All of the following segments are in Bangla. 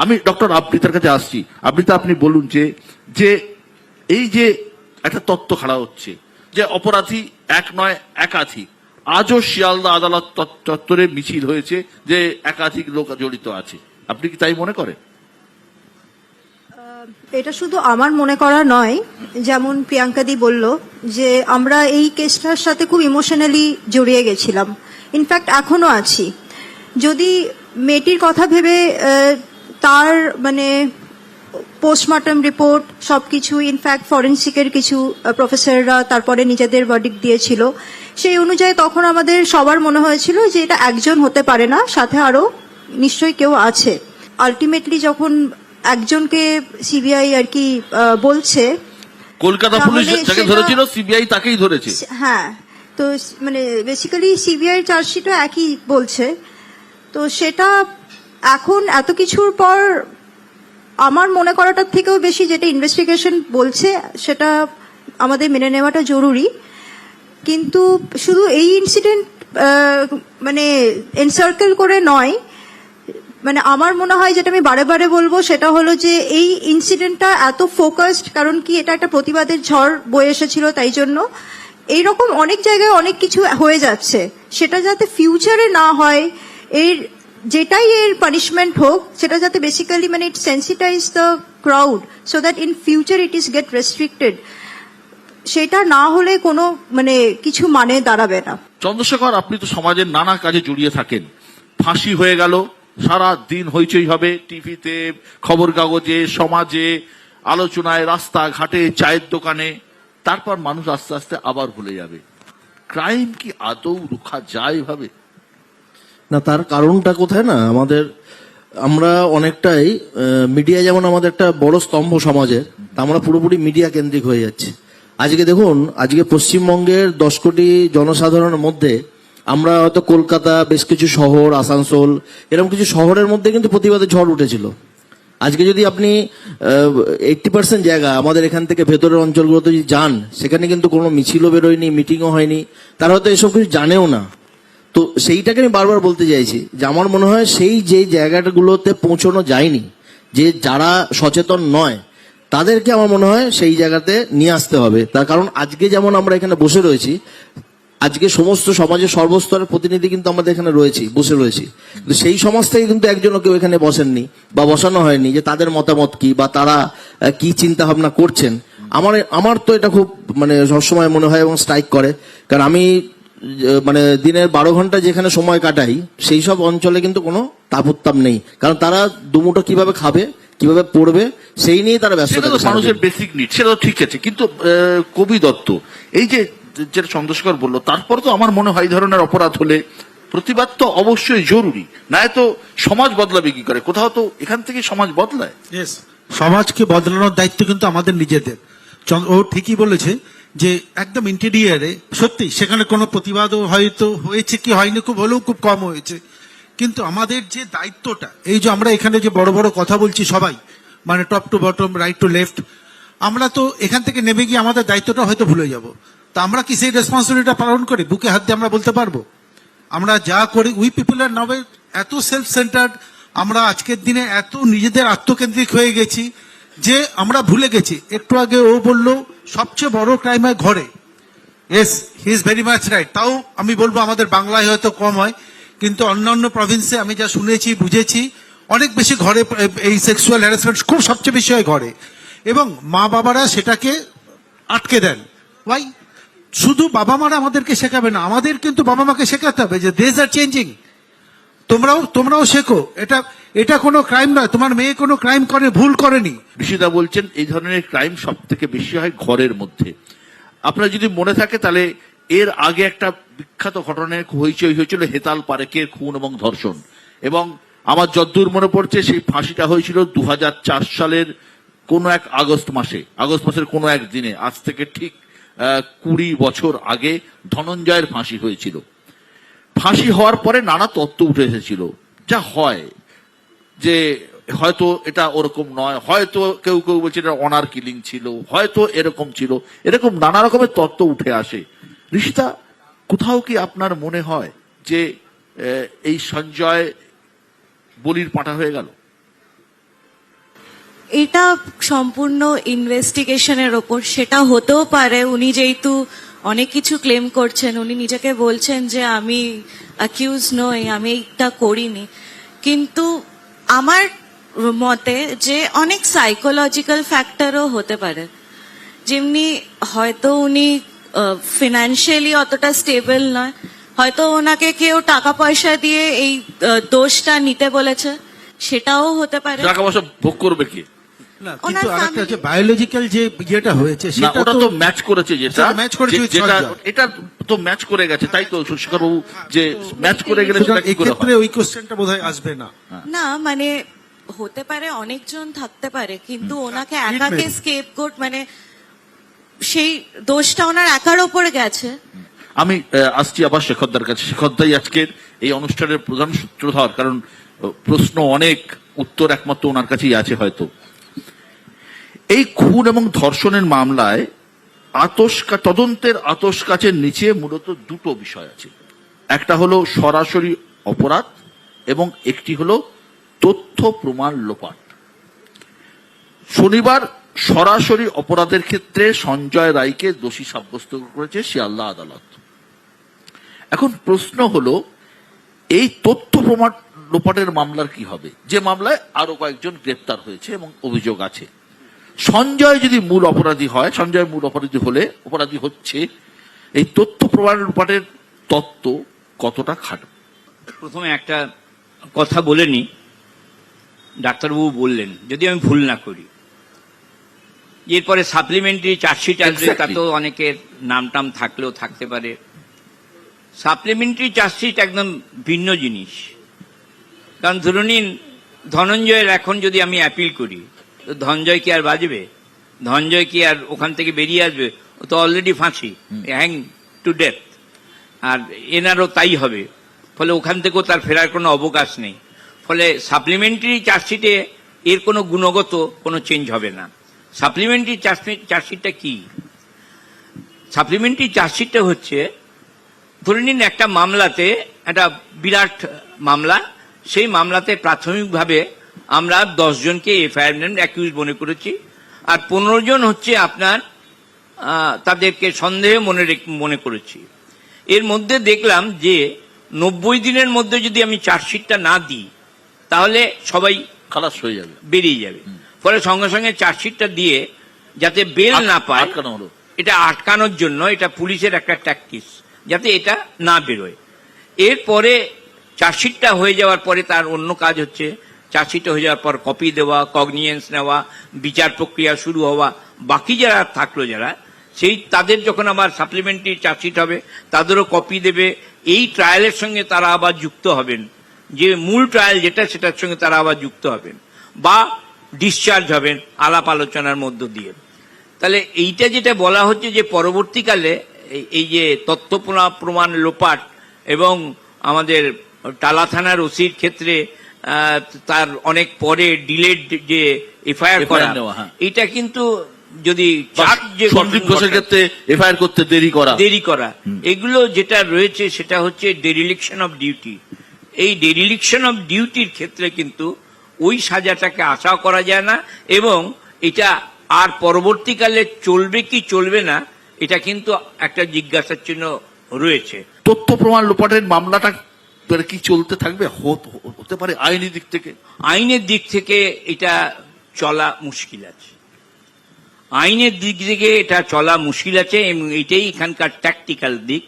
আমি ডক্টর আবৃতার কাছে আসছি। আবৃতা, আপনি বলুন যে যে এই যে একটা তত্ত্ব খাড়া হচ্ছে যে অপরাধী এক নয় একাধিক, আজও শিয়ালদা আদালত চত্বরে মিছিল হয়েছে যে একাধিক লোক জড়িত আছে, আপনি কি তাই মনে করেন? এটা শুধু আমার মনে করা নয়, যেমন প্রিয়াঙ্কাদি বলল যে আমরা এই কেসটার সাথে খুব ইমোশনালি জড়িয়ে গেছিলাম, ইনফ্যাক্ট এখনো আছি। যদি মেয়েটির কথা ভেবে তার মানে পোস্টমর্টম রিপোর্ট সবকিছু, ইনফ্যাক্ট ফরেন্সিকের কিছু প্রফেসররা তারপরে নিজেদের ভার্ডিক্ট দিয়েছিল, সেই অনুযায়ী তখন আমাদের সবার মনে হয়েছিল যে এটা একজন হতে পারে না, সাথে আরো নিশ্চয়ই কেউ আছে। আলটিমেটলি যখন একজনকে সিবিআই আর কি বলছে, কলকাতা পুলিশ যাকে ধরেছিল সিবিআই তাকেই ধরেছে। হ্যাঁ, তো মানে বেসিক্যালি সিবিআই চার্জশিটও একই বলছে। তো সেটা এখন এত কিছুর পর আমার মনে করাটার থেকেও বেশি যেটা ইনভেস্টিগেশন বলছে সেটা আমাদের মেনে নেওয়াটা জরুরি। কিন্তু শুধু এই ইনসিডেন্ট মানে এনসার্কেল করে নয়, মানে আমার মনে হয় যেটা আমি বারে বারে বলবো সেটা হলো যে এই ইনসিডেন্টটা এত ফোকাসড, কারণ কি এটা একটা প্রতিবাদের ঝড় বয়ে এসেছিল, তাই জন্য এইরকম অনেক জায়গায় অনেক কিছু হয়ে যাচ্ছে, সেটা যাতে ফিউচারে না হয়, এর যেটাই এর পানিশমেন্ট হোক সেটা যাতে বেসিক্যালি মানে it sensitise the crowd so that in future it is get restricted, সেটা না হলে কোনো মানে কিছু মানে দাঁড়াবে না। চন্দ্রশেখর, আপনি তো সমাজের নানা কাজে জড়িয়ে থাকেন। ফাঁসি হয়ে গেল, সারা দিন হইচই হবে টিভিতে, খবর কাগজে, সমাজে, আলোচনায়, রাস্তাঘাটে, চায়ের দোকানে, তারপর মানুষ আস্তে আস্তে আবার ভুলে যাবে। ক্রাইম কি আদৌ রুখা যায় ভাবে? না, তার কারণটা কোথায় না, আমরা অনেকটাই মিডিয়া যেমন আমাদের একটা বড় স্তম্ভ সমাজের, তা আমরা পুরোপুরি মিডিয়া কেন্দ্রিক হয়ে যাচ্ছে। আজকে দেখুন, আজকে পশ্চিমবঙ্গের 10 কোটি জনসাধারণের মধ্যে আমরা হয়তো কলকাতা, বেশ কিছু শহর, আসানসোল, এরকম কিছু শহরের মধ্যে কিন্তু প্রতিবাদের ঝড় উঠেছিল। আজকে যদি আপনি 80% জায়গা আমাদের এখান থেকে ভেতরের অঞ্চলগুলোতে যদি যান, সেখানে কিন্তু কোনো মিছিলও বেরোয়নি, মিটিংও হয়নি, তারা হয়তো এসব কিছু জানেও না। তো সেইটাকে আমি বারবার বলতে চাইছি যে আমার মনে হয় সেই যে জায়গাগুলোতে পৌঁছানো যায়নি, যে যারা সচেতন নয় তাদেরকে আমার মনে হয় সেই জায়গাতে নিয়ে আসতে হবে। তার কারণ আজকে যেমন আমরা এখানে বসে রয়েছি, আজকে সমস্ত সমাজের সর্বস্তরের প্রতিনিধি কিন্তু আমাদের এখানে বসে রয়েছি, কিন্তু সেই সমাজ থেকে কিন্তু একজনও কেউ এখানে বসেননি বা বসানো হয়নি যে তাদের মতামত কি বা তারা কি চিন্তা ভাবনা করছেন। আমার তো এটা খুব মানে সবসময় মনে হয় এবং স্ট্রাইক করে, কারণ আমি মানে দিনের 12 ঘন্টা যেখানে সময় কাটাই সেই সব অঞ্চলে কিন্তু কোনো তাপোত্তাপ নেই, কারণ তারা দুমুঠো কিভাবে খাবে, কিভাবে পড়বে, সেই নিয়ে তারা ব্যস্ত। মানুষের বেসিক নিড, সেটা তো ঠিক আছে, কিন্তু কবি দত্ত এই যে যেটা চন্দ্রশেখর বললো, তারপর তো আমার মনে হয় এই ধরনের অপরাধ হলে প্রতিবাদ তো অবশ্যই জরুরি, না তো সমাজ বদলাবে কি করে? কোথাও তো এখান থেকে সমাজ বদলায়। সমাজকে বদলানোর দায়িত্ব কিন্তু আমাদের নিজেদের। ও ঠিকই বলেছে যে একদম ইন্টেরিয়ারে সত্যি সেখানে কোনো প্রতিবাদও হয়তো হয়েছে কি হয়নি, খুব হলেও খুব কম হয়েছে, কিন্তু আমাদের যে দায়িত্বটা, এই যে আমরা এখানে যে বড় বড় কথা বলছি সবাই, মানে top to bottom, right to left, আমরা তো এখান থেকে নেমে গিয়ে আমাদের দায়িত্বটা হয়তো ভুলে যাব। তা আমরা কি সেই রেসপন্সিবিলিটিটা পালন করি? বুকে হাত দিয়ে আমরা বলতে পারবো আমরা যা করি, উই পিপল আর নাও এত সেলফ সেন্টার্ড, আমরা আজকের দিনে এত নিজেদের আত্মকেন্দ্রিক হয়ে গেছি যে আমরা ভুলে গেছি। একটু আগে ও বললো সবচেয়ে বড় ক্রাইম হয় ঘরে। Yes, he is very much right. তাও আমি বলবো আমাদের বাংলায় হয়তো কম হয়, কিন্তু অন্যান্য প্রভিন্সে আমি যা শুনেছি বুঝেছি অনেক বেশি ঘরে এই সেক্সুয়াল হ্যারাসমেন্ট খুব সবচেয়ে বেশি হয় ঘরে, এবং মা বাবারা সেটাকে আটকে দেন। ওয়াই? শুধু বাবা মারা আমাদেরকে শেখাবে না, আমাদের কিন্তু বাবা মাকে শেখাতে হবে যে ডেজ আর চেঞ্জিং, তোমরাও শেখো, এটা কোনো ক্রাইম নয়, তোমার মেয়ে কোনো ক্রাইম করে ভুল করেনি। বিশিদা বলছেন এই ধরনের ক্রাইম সব থেকে বেশি হয় ঘরের মধ্যে। আপনার যদি মনে থাকে তাহলে এর আগে একটা বিখ্যাত ঘটনায় হইচই হয়েছিল হেতাল পারেকের খুন এবং ধর্ষণ, এবং আমার যদ্দূর মনে পড়ছে সেই ফাঁসিটা হয়েছিল 2004 সালের কোন এক আগস্ট মাসের কোন এক দিনে, আজ থেকে ঠিক 20 বছর আগে ধনঞ্জয়ের ফাঁসি হয়েছিল। ফাঁসি হওয়ার পরে নানা তত্ত্ব উঠে এসেছিল, যা হয় যে হয়তো এটা ওরকম নয়, হয়তো কেউ কেউ বলছে এটা অনার কিলিং ছিল, হয়তো এরকম ছিল, এরকম নানা রকমের তত্ত্ব উঠে আসে। ঋষিতা, কোথাও কি আপনার মনে হয় যে এই সঞ্জয় বলির পাঁঠা হয়ে গেল? এটা সম্পূর্ণ ইনভেস্টিগেশনের ওপর। সেটা হতেও পারে উনি যেহেতু অনেক কিছু ক্লেম করছেন, উনি নিজেকে বলছেন যে আমি অ্যাকিউজ নই, আমি এটা করিনি, কিন্তু আমার মতে যে অনেক সাইকোলজিক্যাল ফ্যাক্টরও হতে পারে। যেমনি হয়তো উনি ফিনান্সিয়ালি অতটা স্টেবল নয়, হয়তো ওনাকে কেউ টাকা পয়সা দিয়ে এই দোষটা নিতে বলেছে, সেটাও হতে পারে। টাকা পয়সা ভোগ করবে কি? না, ওনার কিন্তু আরেকটা family- যে বায়োলজিক্যাল যে ইয়েটা হয়েছে না, সেটা ওটা তো ম্যাচ করেছে, যেটা সেটা match করেছে with যেটা সঞ্জয়। এটা তো ম্যাচ করে গেছে, তাই তো শেখরবাবু, যে ম্যাচ করে গেলে সেটা সুতরাং কি করে এক্ষেত্রে হয়? ওই কোশ্চেনটা বোধহয় আসবে না। না মানে হতে পারে অনেকজন থাকতে পারে, কিন্তু ওনাকে Treatment. একাকে স্কেপগোট মানে সেই দোষটা ওনার একার ওপরে গেছে। আমি আসছি আবার শেখরদার কাছে। শেখরদাই আজকের এই অনুষ্ঠানের প্রধান সূত্রধর, কারণ প্রশ্ন অনেক, উত্তর একমাত্র ওনার কাছেই আছে হয়তো। এই খুন এবং ধর্ষণের মামলায় তদন্তের আতস কাচের নিচে মূলত দুটো বিষয় আছে। একটা হলো সরাসরি অপরাধ এবং একটি হলো তথ্য প্রমাণ লোপাট। শনিবার সরাসরি অপরাধের ক্ষেত্রে সঞ্জয় রায়কে দোষী সাব্যস্ত করেছে শিয়ালদা আদালত। এখন প্রশ্ন হলো, এই তথ্য প্রমাণ লোপাটের মামলার কি হবে, যে মামলায় আরো কয়েকজন গ্রেপ্তার হয়েছে এবং অভিযোগ আছে? সঞ্জয় যদি মূল অপরাধী হয়, সঞ্জয় মূল অপরাধী হচ্ছে, এই তথ্য প্রমাণ লোপাটের তত্ত্ব কতটা খাটবে? প্রথমে একটা কথা বলে নি, ডাক্তারবাবু বললেন যদি আমি ভুল না করি, এরপরে সাপ্লিমেন্টারি চার্জশিট আসবে, Exactly. তাতেও অনেকের নাম টাম থাকলেও থাকতে পারে। সাপ্লিমেন্টারি চার্জশিট একদম ভিন্ন জিনিস। কারণ ধরুন নিন, ধনঞ্জয়ের এখন যদি আমি অ্যাপিল করি, তো ধনঞ্জয় কি আর বাজবে? ধনঞ্জয় কি আর ওখান থেকে বেরিয়ে আসবে? ও তো অলরেডি ফাঁসি, হ্যাং টু ডেথ। আর এনারও তাই হবে, ফলে ওখান থেকেও তার ফেরার কোনো অবকাশ নেই। ফলে সাপ্লিমেন্টারি চার্জশিটে এর কোনো গুণগত কোনো চেঞ্জ হবে না। সাপ্লিমেন্টারি চার্জশিটটা কি? সাপ্লিমেন্টারি চার্জশিটটা হচ্ছে, ধরে নিন একটা মামলাতে, একটা বিরাট মামলা, সেই মামলাতে প্রাথমিকভাবে আমরা 10 জনকে এফআইআর অ্যাকিউজ মনে করেছি, আর 15 জন হচ্ছে আপনার তাদেরকে সন্দেহে মনে করেছি। এর মধ্যে দেখলাম যে 90 দিনের মধ্যে যদি আমি চার্জশিটটা না দিই, তাহলে সবাই খালাস হয়ে যাবে, বেরিয়ে যাবে। ফলে সঙ্গে সঙ্গে চার্জশিটটা দিয়ে যাতে বেল না পায়, আটকানো হলো। এটা আটকানোর জন্য এটা পুলিশের একটা ট্যাকটিক্স, যাতে এটা না বেরোয়। এরপরে চার্জশিটটা হয়ে যাওয়ার পরে তার অন্য কাজ হচ্ছে, চার্জশিটটা হয়ে যাওয়ার পর কপি দেওয়া, কগনিয়েন্স নেওয়া, বিচার প্রক্রিয়া শুরু হওয়া। বাকি যারা থাকলো, যারা সেই তাদের যখন আবার সাপ্লিমেন্টারি চার্জশিট হবে, তাদেরও কপি দেবে। এই ট্রায়ালের সঙ্গে তারা আবার যুক্ত হবেন, যে মূল ট্রায়াল যেটা, সেটার সঙ্গে তারা আবার যুক্ত হবেন বা ডিসচার্জ হবেন আলাপ আলোচনার মধ্য দিয়ে। তাহলে এইটা যেটা বলা হচ্ছে যে পরবর্তীকালে এই যে তথ্য প্রমাণ লোপাট এবং আমাদের টালা থানার ওসির ক্ষেত্রে তার অনেক পরে ডিলেড যে এফআইআর করা, নেওয়া, হ্যাঁ। এটা কিন্তু যদি সন্দীপ ঘোষের ক্ষেত্রে এফআইআর করতে দেরি করা, এগুলো যেটা রয়েছে সেটা হচ্ছে ডেরিলিকশন অফ ডিউটি। এই ডেরিলিকশন অফ ডিউটির ক্ষেত্রে কিন্তু ওই সাজাটাকে আশা করা যায় না, এবং এটা আর পরবর্তীকালে চলবে কি চলবে না, এটা কিন্তু একটা জিজ্ঞাসার চিহ্ন রয়েছে। তথ্য প্রমাণ লোপাটের মামলাটা কি চলতে থাকবে? হতে পারে আইনি দিক থেকে, আইনের দিক থেকে এটা চলা মুশকিল আছে, আইনের দিক থেকে এটা চলা মুশকিল আছে, এবং এটাই এখানকার ট্যাকটিক্যাল দিক।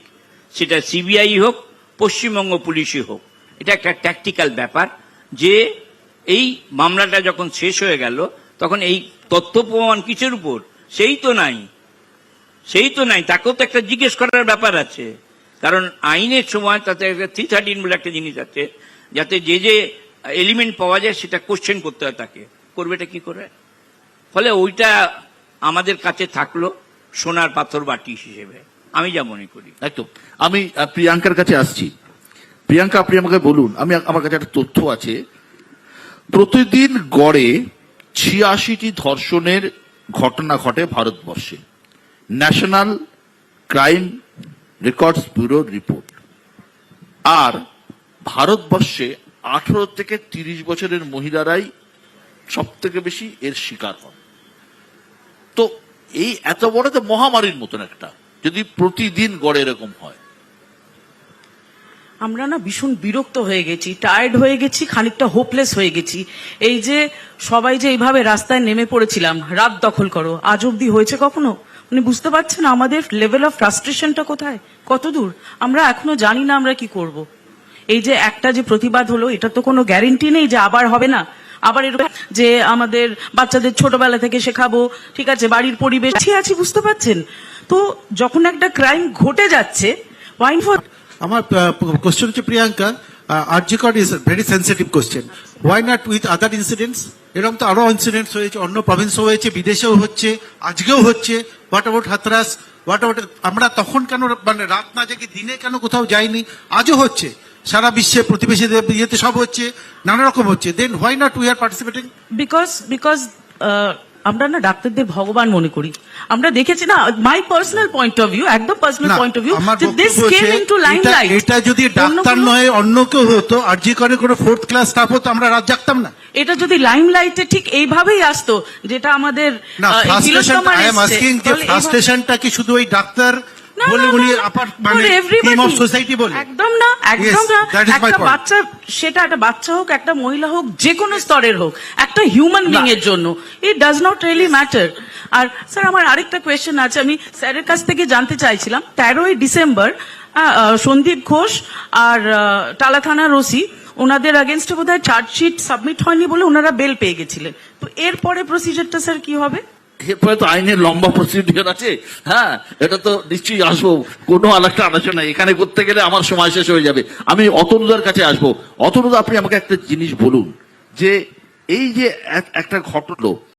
সেটা সিবিআই হোক, পশ্চিমবঙ্গ পুলিশই হোক, এটা একটা ট্যাকটিক্যাল ব্যাপার যে এই মামলাটা যখন শেষ হয়ে গেল, তখন এই তথ্য প্রমাণ কিসের উপর? সেই তো নাই, তাকেও তো একটা জিজ্ঞেস করার ব্যাপার আছে। কারণ আইনের সময় তাতে 313 বলে একটা জিনিস আছে, যাতে যে এলিমেন্ট পাওয়া যায় সেটা কোশ্চেন করতে হয় তাকে, করবেটা কি করে? ফলে ওইটা আমাদের কাছে থাকলো সোনার পাথর বাটি হিসেবে, আমি যা মনে করি। একদম। আমি প্রিয়াঙ্কার কাছে আসছি। প্রিয়াঙ্কা, আপনি আমাকে বলুন, আমার কাছে একটা তথ্য আছে, প্রতিদিন গড়ে 86টি ধর্ষণের ঘটনা ঘটে ভারতবর্ষে, ন্যাশনাল ক্রাইম রেকর্ডস ব্যুরোর রিপোর্ট। আর ভারতবর্ষে 18 থেকে 30 বছরের মহিলারাই সব থেকে বেশি এর শিকার হন। তো এই এত বড় তো মহামারীর মতন একটা, যদি প্রতিদিন গড়ে এরকম হয়। আমরা না ভীষণ বিরক্ত হয়ে গেছি, টায়ার্ড হয়ে গেছি, খানিকটা হোপলেস হয়ে গেছি। এই যে সবাই যে এইভাবে রাস্তায় নেমে পড়েছিলাম, রাত দখল করো, আজ অব্দি হয়েছে কখনো? মানে বুঝতে পারছেন আমাদের লেভেল অফ ফ্রাস্ট্রেশনটা কোথায়, কত দূর? আমরা এখনো জানি না আমরা কি করব। এই যে একটা যে প্রতিবাদ হলো, এটা তো কোনো গ্যারেন্টি নেই যে আবার হবে না। আবার এরকম যে আমাদের বাচ্চাদের ছোটবেলা থেকে শেখাবো, ঠিক আছে, বাড়ির পরিবেশ আছি বুঝতে পারছেন? তো যখন একটা ক্রাইম ঘটে যাচ্ছে, ওয়াইন ফর আমার কোশ্চেন হচ্ছে Priyanka, RG Kar is very sensitive question, why not with other incidents? এরকম তো আরো ইনসিডেন্টস হয়েছে, অন্য প্রভিন্সও হয়েছে, বিদেশেও হচ্ছে, আজকেও হচ্ছে। What about Hathras? What about, আমরা তখন কেন মানে রাত না জেগে দিনে কেন কোথাও যাইনি? আজও হচ্ছে, সারা বিশ্বে প্রতিবেশীদের বিয়েতে সব হচ্ছে, নানা রকম হচ্ছে। Then why not we are participating? Because আমরা না ডাক্তারদের ভগবান মনে করি। আমরা দেখেছি না, my personal point of view, একদম পার্সোনাল না, পয়েন্ট অফ ভিউ, আমার যে দিস বক্তব্য কেম হচ্ছে, ইনটু লাইমলাইট। এটা যদি ডাক্তার নয় অন্য কেউ হতো, আরজি করে কোনো ফোর্থ ক্লাস স্টাফ হতো, আমরা রাত জাগতাম না। এটা যদি লাইমলাইটে ঠিক এইভাবেই আসতো, যেটা আমাদের না, এই ফ্রাস্ট্রেশন, তিলোত্তমার আই এম এসছে, আস্কিং যে তাহলে এইভাবে- ফ্রাস্ট্রেশনটা কি শুধু ওই ডাক্তার না, বলে না, উনি না, আপার for মানে everybody. টিম অফ সোসাইটি বলে? একদম না, একদম Yes, না। that is my একটা point. বাচ্চা, সেটা একটা বাচ্চা হোক, একটা মহিলা হোক, যে কোনো স্তরের হোক, একটা হিউম্যান বিং এর জন্য it does not really matter. আর স্যার, আমার আরেকটা কোয়েশ্চেন আছে, আমি স্যারের কাছ থেকে জানতে চাইছিলাম, 13ই ডিসেম্বর সন্দীপ ঘোষ আর টালা থানার ওসি, ওনাদের আগেনস্টে বোধহয় চার্জশিট সাবমিট হয়নি বলে ওনারা বেল পেয়ে গেছিলেন। তো এরপরে প্রসিজারটা স্যার কি হবে? এরপরে তো আইনের লম্বা প্রসিডিওর আছে। হ্যাঁ, এটা তো নিশ্চয়ই আসবো, কোনো আলাদা আলোচনা এখানে করতে গেলে আমার সময় শেষ হয়ে যাবে। আমি অতনুদার কাছে আসবো। অতনুদা, আপনি আমাকে একটা জিনিস বলুন, যে এই যে একটা ঘটলো,